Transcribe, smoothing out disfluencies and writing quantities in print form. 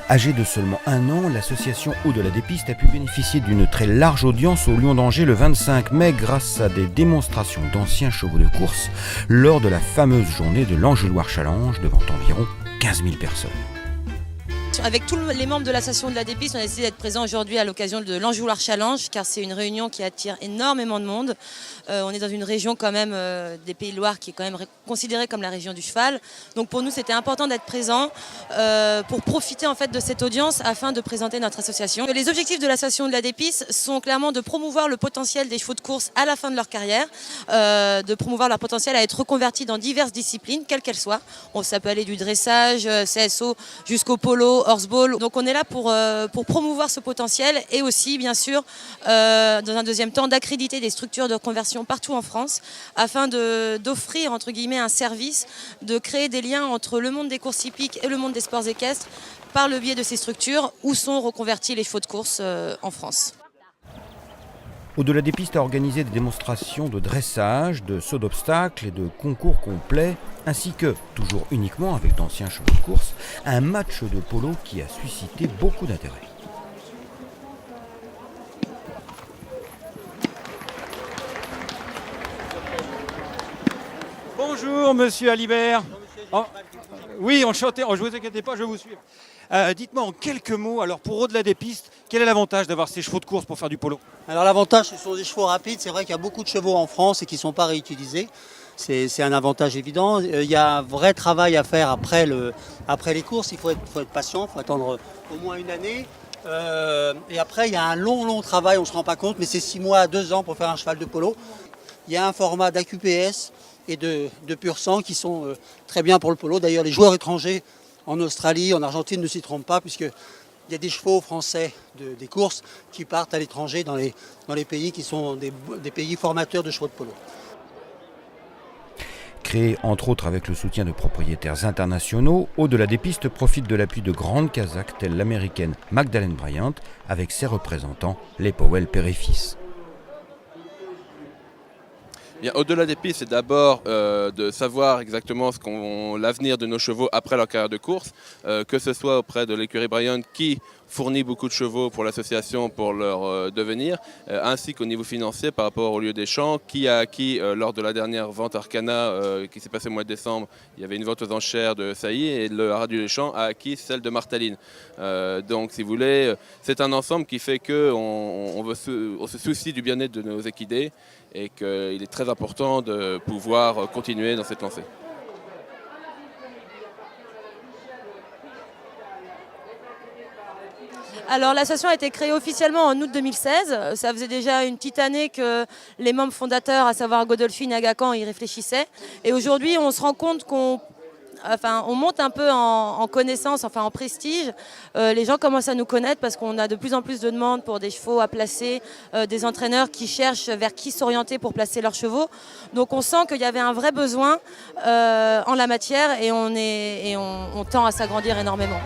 Âgée de seulement 1 an, l'association Au-delà des pistes a pu bénéficier d'une très large audience au Lion d'Angers le 25 mai grâce à des démonstrations d'anciens chevaux de course lors de la fameuse journée de l'Angeloire Challenge devant environ 15 000 personnes. Avec tous les membres de l'association de la Dépiste, on a décidé d'être présents aujourd'hui à l'occasion de l'Angeloire Challenge, car c'est une réunion qui attire énormément de monde. On est dans une région quand même des Pays de Loire qui est quand même considérée comme la région du cheval. Donc pour nous, c'était important d'être présents pour profiter en fait de cette audience afin de présenter notre association. Les objectifs de l'association de la Dépiste sont clairement de promouvoir le potentiel des chevaux de course à la fin de leur carrière, de promouvoir leur potentiel à être reconvertis dans diverses disciplines, quelles qu'elles soient. Ça peut aller du dressage, CSO, jusqu'au polo, horseball. Donc on est là pour promouvoir ce potentiel et aussi bien sûr dans un deuxième temps d'accréditer des structures de reconversion partout en France afin d'offrir entre guillemets un service, de créer des liens entre le monde des courses hippiques et le monde des sports équestres par le biais de ces structures où sont reconvertis les chevaux de course en France. Au-delà des pistes a organisé des démonstrations de dressage, de saut d'obstacles et de concours complets, ainsi que, toujours uniquement avec d'anciens chevaux de course, un match de polo qui a suscité beaucoup d'intérêt. Bonjour Monsieur Alibert. Oh, oui, enchanté, je ne vous inquiétez pas, je vais vous suivre. Dites-moi en quelques mots, alors pour Au-delà des pistes, quel est l'avantage d'avoir ces chevaux de course pour faire du polo? Alors l'avantage, ce sont des chevaux rapides. C'est vrai qu'il y a beaucoup de chevaux en France et qui ne sont pas réutilisés. C'est un avantage évident. Il y a un vrai travail à faire après les courses. Il faut être patient, il faut attendre au moins une année. Et après, il y a un long travail, on ne se rend pas compte, mais c'est 6 mois à 2 ans pour faire un cheval de polo. Il y a un format d'AQPS et de pur sang qui sont très bien pour le polo. D'ailleurs, les joueurs étrangers en Australie, en Argentine ne s'y trompent pas puisqu'il y a des chevaux français des courses qui partent à l'étranger dans les pays qui sont des pays formateurs de chevaux de polo. Créé entre autres avec le soutien de propriétaires internationaux, Au-delà des pistes profite de l'appui de grandes Kazakhs telles l'américaine Magdalene Bryant avec ses représentants, les Powell père et fils. Bien, au-delà des pistes, c'est d'abord de savoir exactement l'avenir de nos chevaux après leur carrière de course, que ce soit auprès de l'écurie Bryant qui fournit beaucoup de chevaux pour l'association pour leur devenir, ainsi qu'au niveau financier par rapport au lieu des champs, qui a acquis lors de la dernière vente Arcana qui s'est passée au mois de décembre, il y avait une vente aux enchères de Sailly et le Haras du Deschamps a acquis celle de Martaline. Donc si vous voulez, c'est un ensemble qui fait qu'on se soucie du bien-être de nos équidés et qu'il est très important de pouvoir continuer dans cette lancée. Alors l'association a été créée officiellement en août 2016. Ça faisait déjà une petite année que les membres fondateurs, à savoir Godolphin et Agacan, y réfléchissaient. Et aujourd'hui, on se rend compte qu'on monte un peu en connaissance, en prestige. Les gens commencent à nous connaître parce qu'on a de plus en plus de demandes pour des chevaux à placer, des entraîneurs qui cherchent vers qui s'orienter pour placer leurs chevaux. Donc on sent qu'il y avait un vrai besoin en la matière et on tend à s'agrandir énormément.